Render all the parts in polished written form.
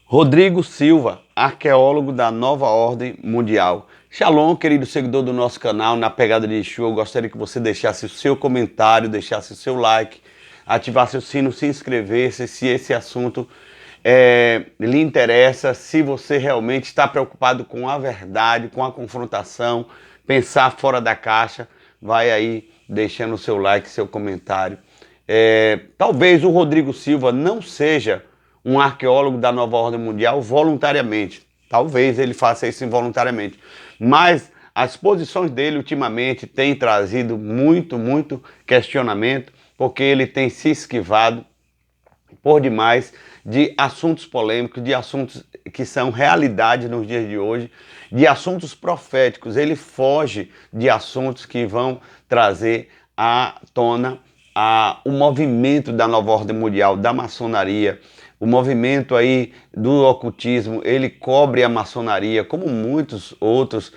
Rodrigo Silva, arqueólogo da Nova Ordem Mundial. Shalom, querido seguidor do nosso canal, na Pegada de Yeshua. Eu gostaria que você deixasse o seu comentário, deixasse o seu like, ativasse o sino, se inscrevesse se esse assunto lhe interessa, se você realmente está preocupado com a verdade, com a confrontação, pensar fora da caixa, vai aí deixando o seu like, seu comentário. Talvez o Rodrigo Silva não seja um arqueólogo da Nova Ordem Mundial voluntariamente. Talvez ele faça isso involuntariamente. Mas as posições dele ultimamente têm trazido muito questionamento, porque ele tem se esquivado por demais de assuntos polêmicos, de assuntos que são realidade nos dias de hoje, de assuntos proféticos. Ele foge de assuntos que vão trazer à tona o movimento da Nova Ordem Mundial, da maçonaria, o movimento aí do ocultismo. Ele cobre a maçonaria, como muitos outros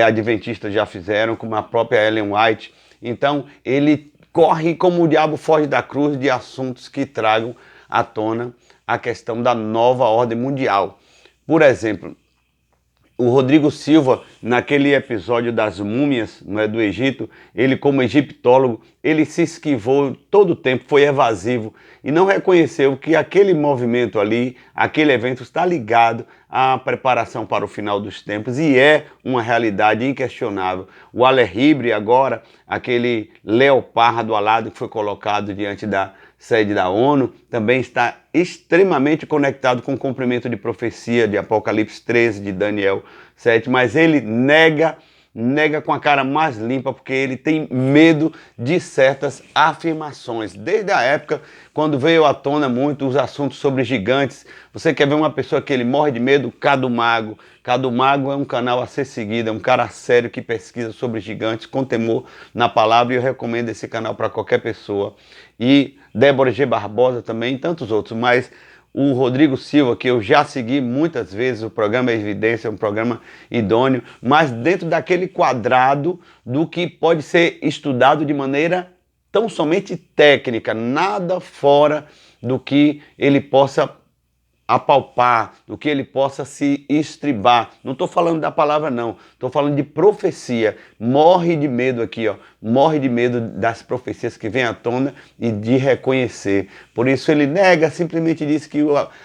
adventistas já fizeram, como a própria Ellen White. Então, ele corre como o diabo foge da cruz de assuntos que tragam à tona a questão da Nova Ordem Mundial. Por exemplo, o Rodrigo Silva, naquele episódio das múmias, não é, do Egito, ele como egiptólogo, ele se esquivou todo o tempo, foi evasivo e não reconheceu que aquele movimento ali, aquele evento está ligado à preparação para o final dos tempos e é uma realidade inquestionável. O Alexandre agora, aquele leopardo alado que foi colocado diante da sede da ONU, também está extremamente conectado com o cumprimento de profecia de Apocalipse 13, de Daniel 7, mas ele nega com a cara mais limpa, porque ele tem medo de certas afirmações. Desde a época, quando veio à tona muito os assuntos sobre gigantes, você quer ver uma pessoa que ele morre de medo? Cadu Mago. Cadu Mago é um canal a ser seguido, é um cara sério que pesquisa sobre gigantes com temor na palavra, e eu recomendo esse canal para qualquer pessoa. E Débora G. Barbosa também, e tantos outros, mas o Rodrigo Silva, que eu já segui muitas vezes, o programa Evidência é um programa idôneo, mas dentro daquele quadrado do que pode ser estudado de maneira tão somente técnica, nada fora do que ele possa apalpar, do que ele possa se estribar. Não estou falando da palavra não, estou falando de profecia. Morre de medo aqui, ó, morre de medo das profecias que vêm à tona e de reconhecer. Por isso ele nega, simplesmente diz que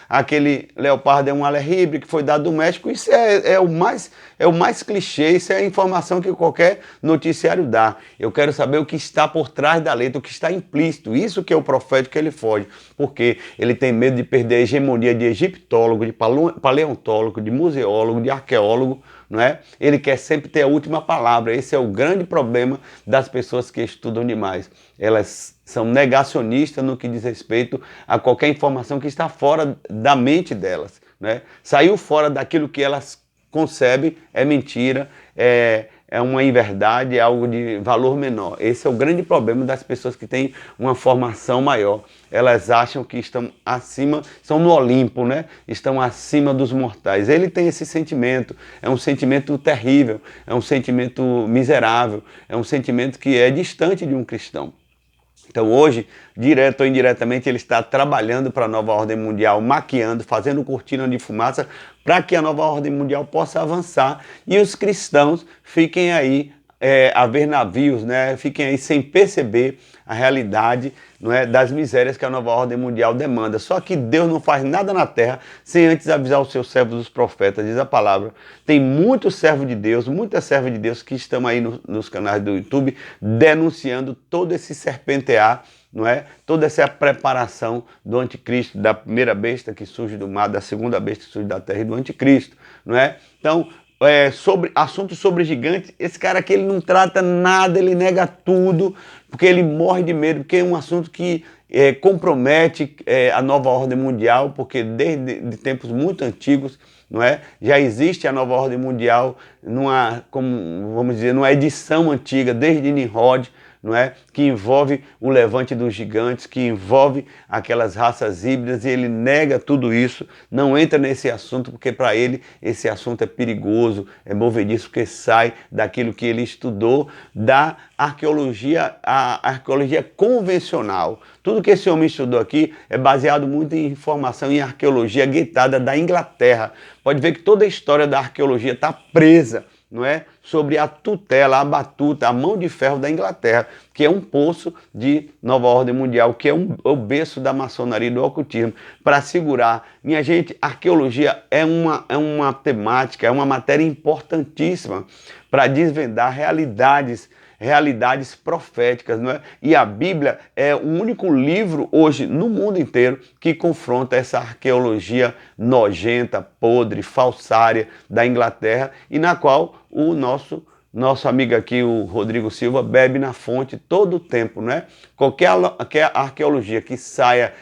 aquele leopardo é um alexandre que foi dado do México. Isso é o mais clichê, isso é a informação que qualquer noticiário dá. Eu quero saber o que está por trás da letra, o que está implícito. Isso que é o profético que ele foge, porque ele tem medo de perder a hegemonia de egiptólogo, de paleontólogo, de museólogo, de arqueólogo, não é? Ele quer sempre ter a última palavra. Esse é o grande problema das pessoas que estudam demais. Elas são negacionistas no que diz respeito a qualquer informação que está fora da mente delas, né? Saiu fora daquilo que elas concebem, é mentira, é uma inverdade, é algo de valor menor. Esse é o grande problema das pessoas que têm uma formação maior. Elas acham que estão acima, estão no Olimpo, né? Estão acima dos mortais. Ele tem esse sentimento, é um sentimento terrível, é um sentimento miserável, é um sentimento que é distante de um cristão. Então hoje, direto ou indiretamente, ele está trabalhando para a Nova Ordem Mundial, maquiando, fazendo cortina de fumaça para que a Nova Ordem Mundial possa avançar e os cristãos fiquem aí a ver navios, né? Fiquem aí sem perceber a realidade, não é, das misérias que a Nova Ordem Mundial demanda. Só que Deus não faz nada na terra sem antes avisar os seus servos, os profetas, diz a palavra. Tem muitos servos de Deus, muitas servas de Deus que estão aí nos canais do YouTube denunciando todo esse serpentear, não é? Toda essa preparação do anticristo, da primeira besta que surge do mar, da segunda besta que surge da terra e do anticristo, não é? Então, sobre assuntos sobre gigantes, esse cara aqui ele não trata nada, ele nega tudo, porque ele morre de medo, porque é um assunto que compromete a nova ordem mundial, porque desde tempos muito antigos, não é? Já existe a nova ordem mundial como vamos dizer, numa edição antiga, desde Nimrod, não é? Que envolve o levante dos gigantes, que envolve aquelas raças híbridas, e ele nega tudo isso, não entra nesse assunto, porque para ele esse assunto é perigoso, é movediço, porque sai daquilo que ele estudou, da arqueologia, a arqueologia convencional. Tudo que esse homem estudou aqui é baseado muito em informação em arqueologia guetada da Inglaterra. Pode ver que toda a história da arqueologia está presa, não é? Sobre a tutela, a batuta, a mão de ferro da Inglaterra, que é um poço de nova ordem mundial, que é o berço da maçonaria e do ocultismo, para segurar. Minha gente, arqueologia é uma temática, é uma matéria importantíssima para desvendar realidades proféticas, não é? E a Bíblia é o único livro hoje no mundo inteiro que confronta essa arqueologia nojenta, podre, falsária da Inglaterra, e na qual o nosso amigo aqui, o Rodrigo Silva, bebe na fonte todo o tempo, não é? Qualquer arqueologia que saia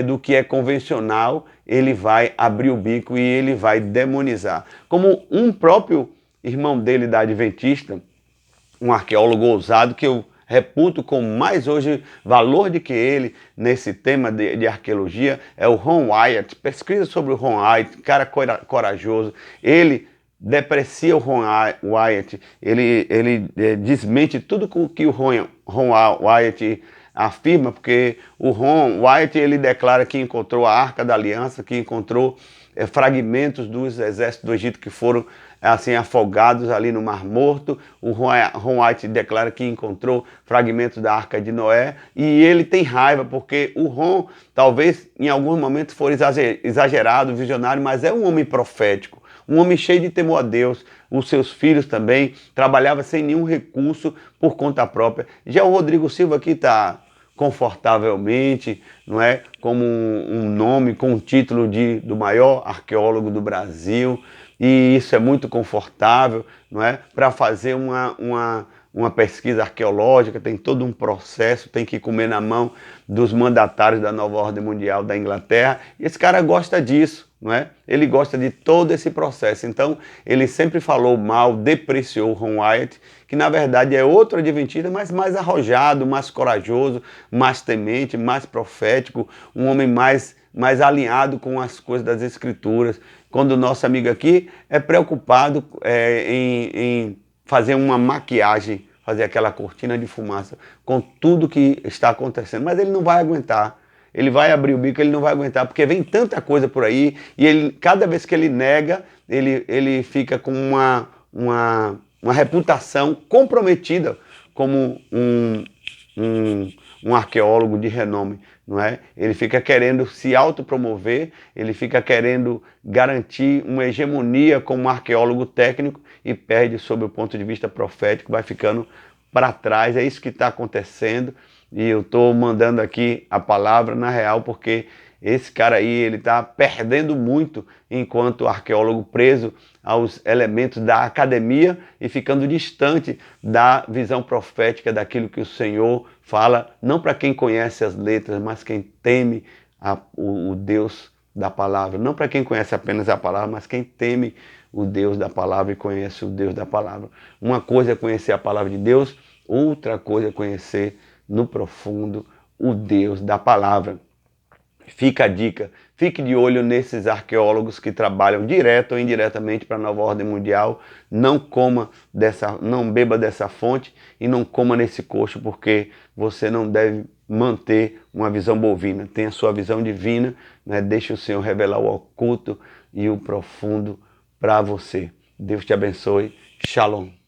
do que é convencional, ele vai abrir o bico e ele vai demonizar. Como um próprio irmão dele da Adventista, um arqueólogo ousado, que eu reputo com mais hoje valor do que ele nesse tema de arqueologia, é o Ron Wyatt. Pesquisa sobre o Ron Wyatt, cara corajoso. Ele deprecia o Ron Wyatt, ele desmente tudo que o Ron Wyatt afirma, porque o Ron Wyatt, ele declara que encontrou a Arca da Aliança, que encontrou fragmentos dos exércitos do Egito que foram assim afogados ali no Mar Morto. O Ron Wyatt declara que encontrou fragmentos da Arca de Noé, e ele tem raiva porque o Ron talvez em algum momento for exagerado, visionário, mas é um homem profético, um homem cheio de temor a Deus. Os seus filhos também trabalhavam sem nenhum recurso por conta própria. Já o Rodrigo Silva aqui está confortavelmente, não é? Como um nome, com o título do maior arqueólogo do Brasil, e isso é muito confortável, não é? Para fazer uma pesquisa arqueológica, tem todo um processo, tem que comer na mão dos mandatários da nova ordem mundial da Inglaterra, e esse cara gosta disso, não é? Ele gosta de todo esse processo. Então ele sempre falou mal, depreciou o Ron Wyatt, que na verdade é outro adventista, mas mais arrojado, mais corajoso, mais temente, mais profético, um homem mais alinhado com as coisas das Escrituras. Quando o nosso amigo aqui é preocupado em fazer uma maquiagem, fazer aquela cortina de fumaça com tudo que está acontecendo, mas ele não vai aguentar. Ele vai abrir o bico, ele não vai aguentar, porque vem tanta coisa por aí, e ele, cada vez que ele nega, ele fica com uma reputação comprometida como um arqueólogo de renome, não é? Ele fica querendo se autopromover, ele fica querendo garantir uma hegemonia como arqueólogo técnico e perde sob o ponto de vista profético, vai ficando para trás. É isso que está acontecendo, e eu estou mandando aqui a palavra na real, porque esse cara aí, ele está perdendo muito enquanto arqueólogo, preso aos elementos da academia e ficando distante da visão profética daquilo que o Senhor fala, não para quem conhece as letras, mas quem teme o Deus da palavra. Não para quem conhece apenas a palavra, mas quem teme o Deus da palavra e conhece o Deus da palavra. Uma coisa é conhecer a palavra de Deus, outra coisa é conhecer no profundo o Deus da palavra. Fica a dica, fique de olho nesses arqueólogos que trabalham direto ou indiretamente para a nova ordem mundial. Não beba dessa fonte e não coma nesse coxo, porque você não deve manter uma visão bovina. Tenha a sua visão divina, né? Deixe o Senhor revelar o oculto e o profundo para você. Deus te abençoe. Shalom.